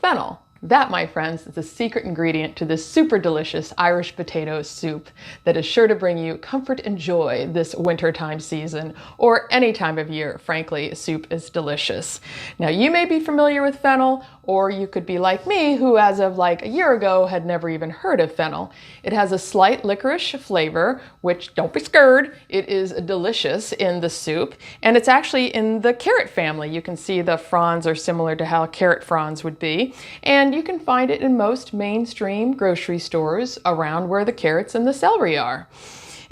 Fennel. That, my friends, is the secret ingredient to this super delicious Irish potato soup that is sure to bring you comfort and joy this wintertime season, or any time of year. Frankly, soup is delicious. Now, you may be familiar with fennel, or you could be like me, who as of like a year ago had never even heard of fennel. It has a slight licorice flavor, which, don't be scared, it is delicious in the soup, and it's actually in the carrot family. You can see the fronds are similar to how carrot fronds would be, and you can find it in most mainstream grocery stores around where the carrots and the celery are.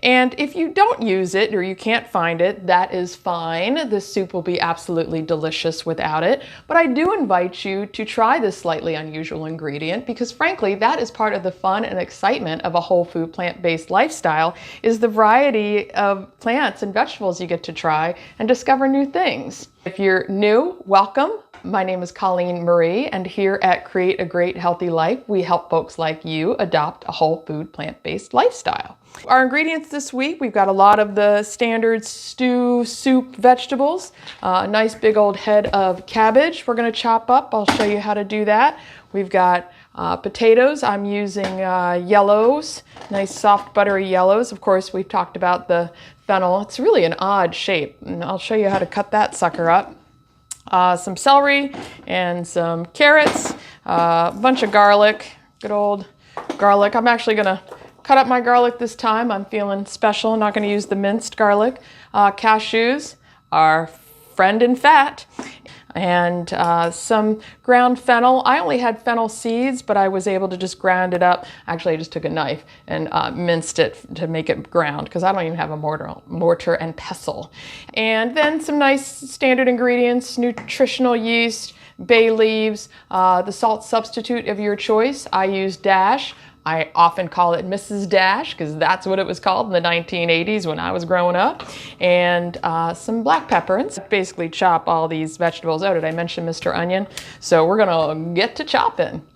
And if you don't use it or you can't find it, that is fine. This soup will be absolutely delicious without it. But I do invite you to try this slightly unusual ingredient because frankly, that is part of the fun and excitement of a whole food plant-based lifestyle, is the variety of plants and vegetables you get to try and discover new things. If you're new, welcome. My name is Colleen Marie, and here at Create a Great Healthy Life, we help folks like you adopt a whole food plant-based lifestyle. Our ingredients this week, we've got a lot of the standard stew, soup, vegetables, a nice big old head of cabbage we're going to chop up. I'll show you how to do that. We've got potatoes. I'm using yellows, nice soft buttery yellows. Of course, we've talked about the fennel. It's really an odd shape, and I'll show you how to cut that sucker up. Some celery and some carrots, a bunch of garlic, good old garlic. I'm actually going to cut up my garlic this time. I'm feeling special. I'm not going to use the minced garlic. Cashews, our friend in fat, and some ground fennel. I only had fennel seeds, but I was able to just ground it up. Actually, I just took a knife and minced it to make it ground because I don't even have a mortar and pestle. And then some nice standard ingredients, nutritional yeast, bay leaves, the salt substitute of your choice. I use Dash. I often call it Mrs. Dash because that's what it was called in the 1980s when I was growing up. And some black pepper. And basically chop all these vegetables. Oh, did I mention Mr. Onion? So we're going to get to chopping.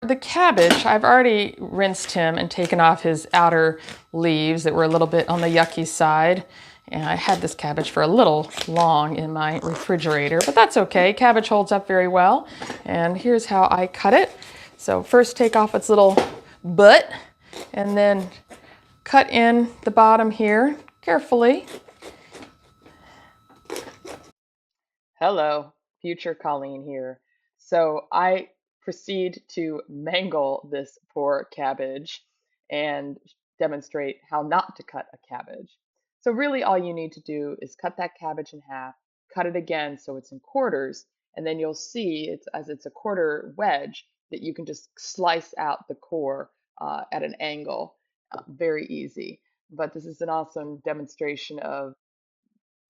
The cabbage, I've already rinsed him and taken off his outer leaves that were a little bit on the yucky side. And I had this cabbage for a little long in my refrigerator, but that's okay. Cabbage holds up very well. And here's how I cut it. So first take off its little butt and then cut in the bottom here carefully. Hello, future Colleen here. So I proceed to mangle this poor cabbage and demonstrate how not to cut a cabbage. So really all you need to do is cut that cabbage in half, cut it again so it's in quarters, and then you'll see as it's a quarter wedge that you can just slice out the core at an angle. Very easy. But this is an awesome demonstration of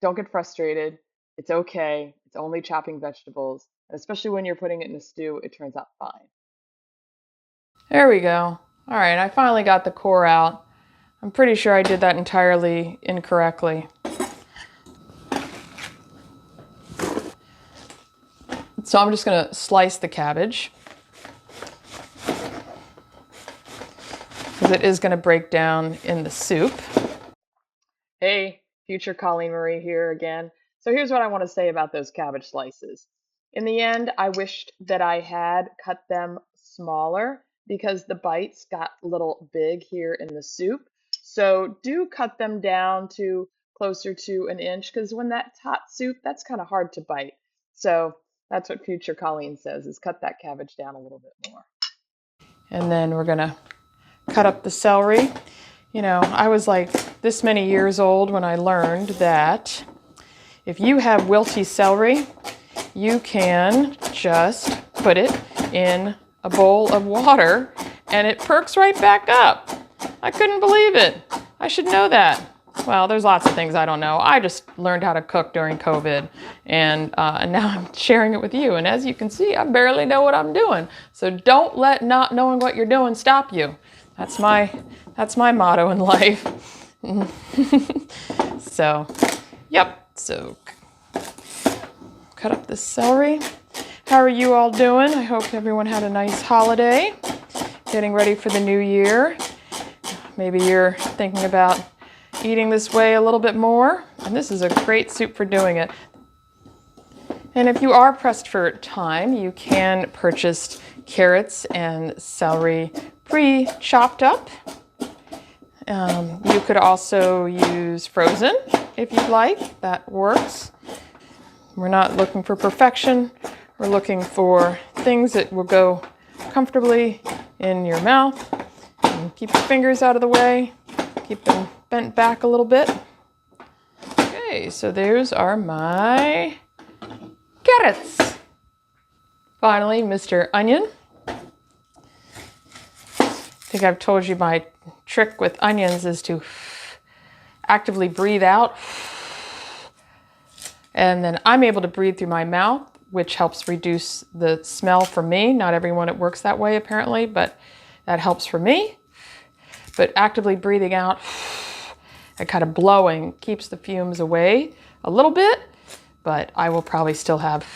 don't get frustrated. It's okay. It's only chopping vegetables. And especially when you're putting it in a stew, it turns out fine. There we go. All right, I finally got the core out. I'm pretty sure I did that entirely incorrectly. So I'm just going to slice the cabbage because it is going to break down in the soup. Hey, future Colleen Marie here again. So here's what I want to say about those cabbage slices. In the end, I wished that I had cut them smaller because the bites got a little big here in the soup. So do cut them down to closer to an inch because when that's hot soup, that's kind of hard to bite. So that's what future Colleen says, is cut that cabbage down a little bit more. And then we're going to cut up the celery. You know, I was like this many years old when I learned that if you have wilty celery, you can just put it in a bowl of water and it perks right back up. I couldn't believe it. I should know that. Well, there's lots of things I don't know. I just learned how to cook during COVID, and now I'm sharing it with you. And as you can see, I barely know what I'm doing. So don't let not knowing what you're doing stop you. That's my motto in life. So, yep. So cut up the celery. How are you all doing? I hope everyone had a nice holiday. Getting ready for the new year. Maybe you're thinking about eating this way a little bit more, and this is a great soup for doing it. And if you are pressed for time, you can purchase carrots and celery pre-chopped up. You could also use frozen if you'd like. That works. We're not looking for perfection. We're looking for things that will go comfortably in your mouth. And keep your fingers out of the way. Keep them bent back a little bit. Okay, so there's are my carrots. Finally, Mr. Onion. I think I've told you my trick with onions is to actively breathe out. And then I'm able to breathe through my mouth, which helps reduce the smell for me. Not everyone it works that way apparently, but that helps for me. But actively breathing out and kind of blowing keeps the fumes away a little bit, but I will probably still have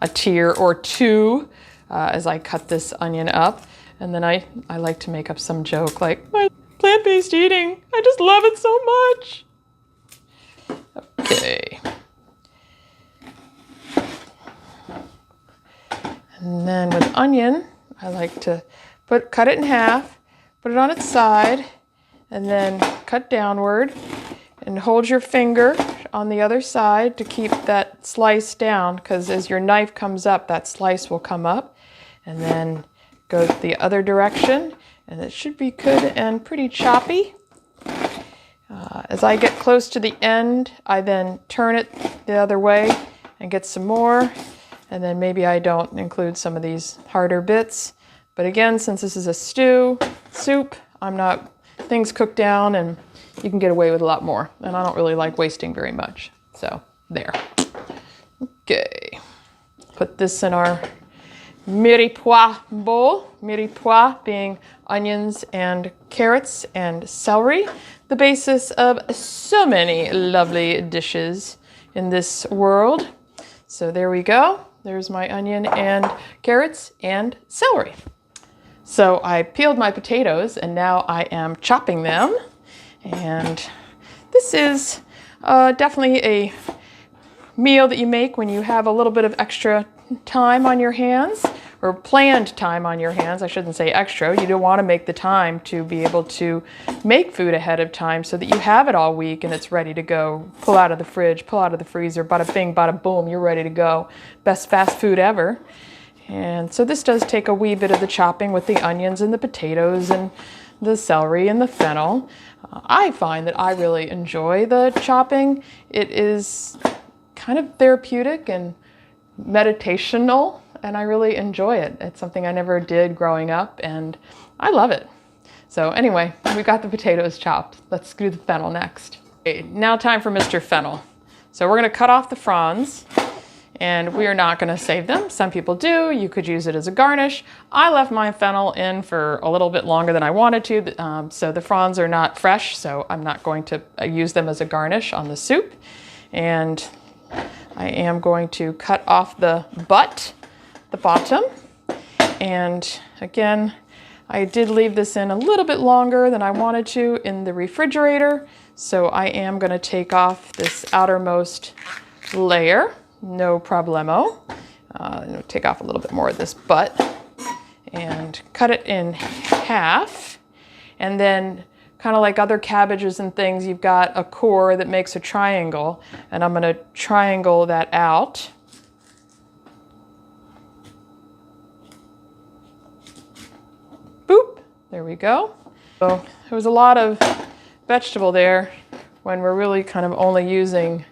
a tear or two as I cut this onion up. And then I like to make up some joke like, my plant-based eating, I just love it so much. Okay. And then with onion, I like to cut it in half, put it on its side, and then cut downward and hold your finger on the other side to keep that slice down, because as your knife comes up, that slice will come up, and then go the other direction, and it should be good and pretty choppy. As I get close to the end, I then turn it the other way and get some more, and then maybe I don't include some of these harder bits. But again, since this is a soup, things cook down and you can get away with a lot more. And I don't really like wasting very much. So there. Okay. Put this in our mirepoix bowl. Mirepoix being onions and carrots and celery. The basis of so many lovely dishes in this world. So there we go. There's my onion and carrots and celery. So I peeled my potatoes and now I am chopping them. And this is definitely a meal that you make when you have a little bit of extra time on your hands, or planned time on your hands. I shouldn't say extra. You don't want to make the time to be able to make food ahead of time so that you have it all week and it's ready to go. Pull out of the fridge, pull out of the freezer, bada bing, bada boom, you're ready to go. Best fast food ever. And so this does take a wee bit of the chopping with the onions and the potatoes and the celery and the fennel. I find that I really enjoy the chopping. It is kind of therapeutic and meditational, and I really enjoy it. It's something I never did growing up, and I love it. So anyway, we got the potatoes chopped. Let's do the fennel next. Okay, now time for Mr. Fennel. So we're gonna cut off the fronds, and we are not gonna save them. Some people do. You could use it as a garnish. I left my fennel in for a little bit longer than I wanted to, so the fronds are not fresh, so I'm not going to use them as a garnish on the soup. And I am going to cut off the butt, the bottom. And again, I did leave this in a little bit longer than I wanted to in the refrigerator. So I am going to take off this outermost layer, no problemo. Take off a little bit more of this butt and cut it in half. And then, kind of like other cabbages and things, you've got a core that makes a triangle, and I'm going to triangle that out. Boop, there we go. So there was a lot of vegetable there when we're really kind of only using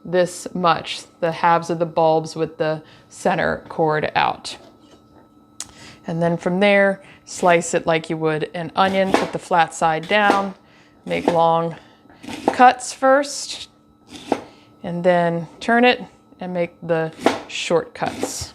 this much, the halves of the bulbs with the center cord out. And then from there, slice it like you would an onion, put the flat side down, make long cuts first, and then turn it and make the short cuts.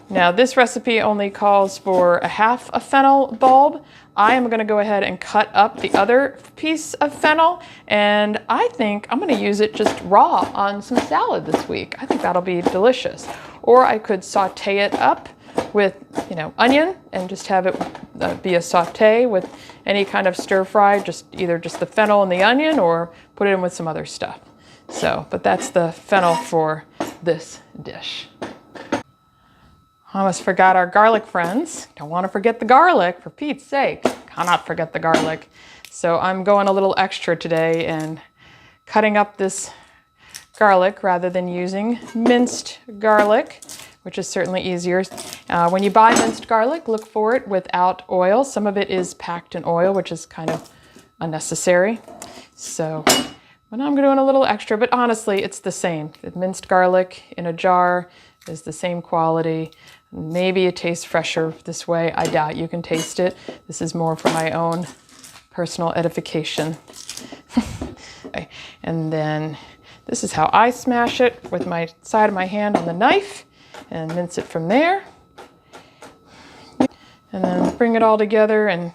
Now this recipe only calls for a half a fennel bulb. I am going to go ahead and cut up the other piece of fennel, and I think I'm going to use it just raw on some salad this week. I think that'll be delicious. Or I could saute it up with, onion and just have it be a saute with any kind of stir fry, either just the fennel and the onion, or put it in with some other stuff. So, but that's the fennel for this dish. Almost forgot our garlic, friends. Don't want to forget the garlic, for Pete's sake. Cannot forget the garlic. So I'm going a little extra today and cutting up this garlic rather than using minced garlic, which is certainly easier. When you buy minced garlic, look for it without oil. Some of it is packed in oil, which is kind of unnecessary. So but I'm doing a little extra, but honestly, it's the same. The minced garlic in a jar is the same quality. Maybe it tastes fresher this way. I doubt you can taste it. This is more for my own personal edification. And then this is how I smash it with my side of my hand on the knife and mince it from there. And then bring it all together and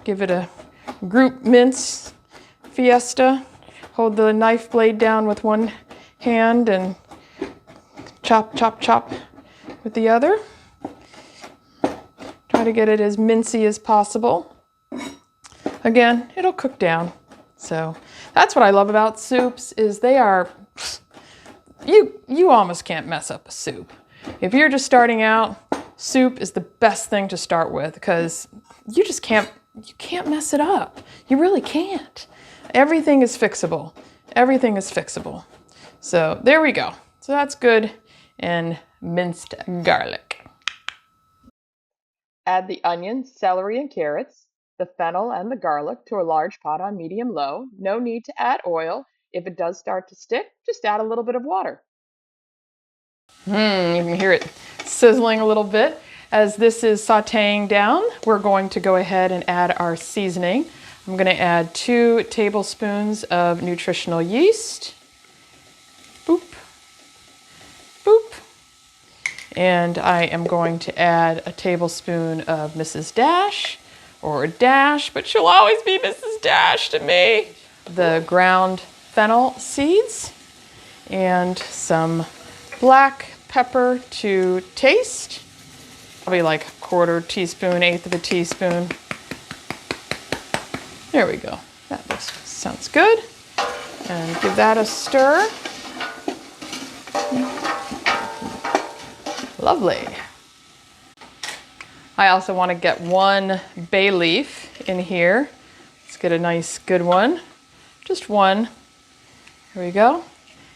give it a group mince fiesta. Hold the knife blade down with one hand and chop, chop, chop with the other. Try to get it as mincy as possible. Again, it'll cook down. So that's what I love about soups is they are, you almost can't mess up a soup. If you're just starting out, soup is the best thing to start with because you can't mess it up. You really can't. Everything is fixable. Everything is fixable. So there we go. So that's good. And minced garlic. Add the onions, celery, and carrots, the fennel and the garlic to a large pot on medium-low. No need to add oil. If it does start to stick, just add a little bit of water. You can hear it sizzling a little bit. As this is sautéing down, we're going to go ahead and add our seasoning. I'm going to add 2 tablespoons of nutritional yeast. Boop. Boop. And I am going to add a tablespoon of Mrs. Dash, or Dash, but she'll always be Mrs. Dash to me. The ground fennel seeds and some black pepper to taste. Probably like 1/4 teaspoon, 1/8 of a teaspoon. There we go. That sounds good. And give that a stir. Lovely. I also want to get 1 bay leaf in here. Let's get a nice good one. Just 1. Here we go.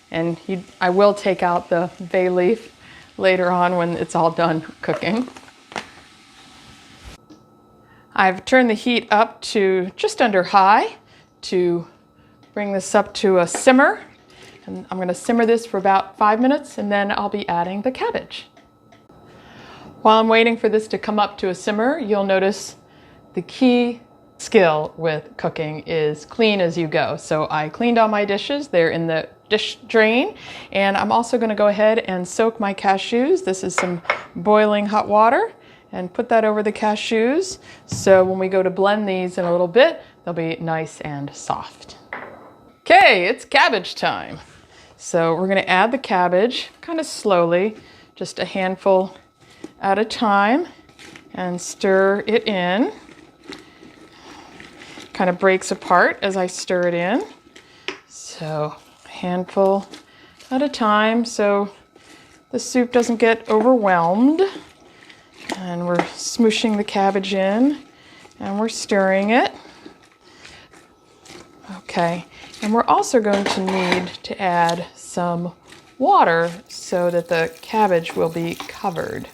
And I will take out the bay leaf later on when it's all done cooking. I've turned the heat up to just under high to bring this up to a simmer. And I'm going to simmer this for about 5 minutes and then I'll be adding the cabbage. While I'm waiting for this to come up to a simmer, you'll notice the key skill with cooking is clean as you go. So I cleaned all my dishes. They're in the dish drain. And I'm also going to go ahead and soak my cashews. This is some boiling hot water. And put that over the cashews. So when we go to blend these in a little bit, they'll be nice and soft. Okay, it's cabbage time. So we're going to add the cabbage kind of slowly, just a handful at a time, and stir it in. Kind of breaks apart as I stir it in. So a handful at a time so the soup doesn't get overwhelmed. And we're smooshing the cabbage in and we're stirring it. Okay, and we're also going to need to add some water so that the cabbage will be covered.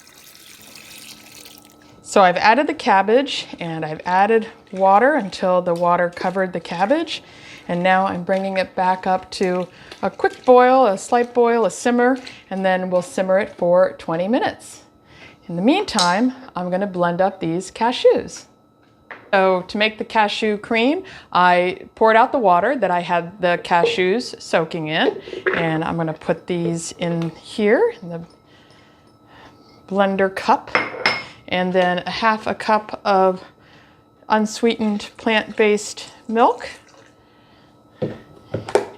So I've added the cabbage and I've added water until the water covered the cabbage. And now I'm bringing it back up to a quick boil, a slight boil, a simmer, and then we'll simmer it for 20 minutes. In the meantime, I'm going to blend up these cashews. So to make the cashew cream, I poured out the water that I had the cashews soaking in, and I'm going to put these in here in the blender cup, and then 1/2 cup of unsweetened plant-based milk,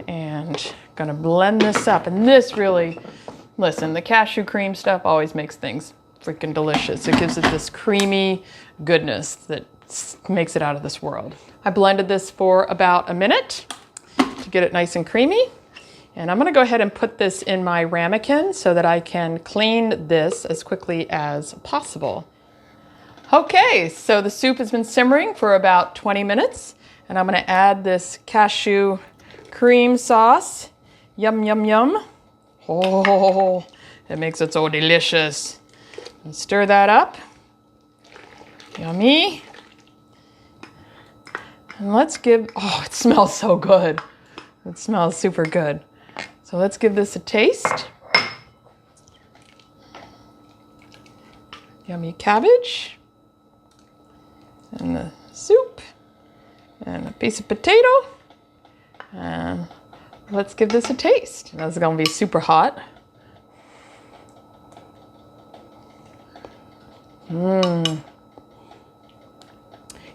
and going to blend this up. And this really, listen, the cashew cream stuff always makes things freaking delicious. It gives it this creamy goodness that makes it out of this world. I blended this for about a minute to get it nice and creamy. And I'm gonna go ahead and put this in my ramekin so that I can clean this as quickly as possible. Okay, so the soup has been simmering for about 20 minutes, and I'm gonna add this cashew cream sauce. Yum, yum, yum. Oh, it makes it so delicious. And stir that up. Yummy. And let's give, oh, it smells so good. It smells super good. So let's give this a taste. Yummy cabbage. And the soup. And a piece of potato. And let's give this a taste. That's gonna be super hot. Mmm.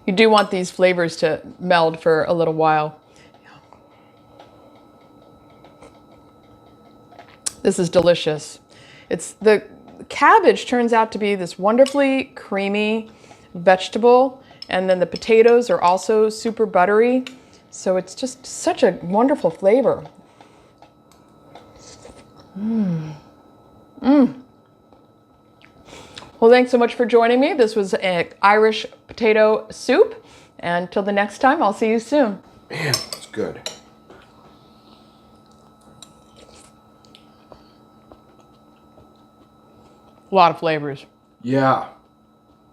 You do want these flavors to meld for a little while. This is delicious. The cabbage turns out to be this wonderfully creamy vegetable, and then the potatoes are also super buttery. So it's just such a wonderful flavor. Mmm. Mmm. Well, thanks so much for joining me. This was an Irish potato soup. And until the next time, I'll see you soon. Man, it's good. A lot of flavors. Yeah.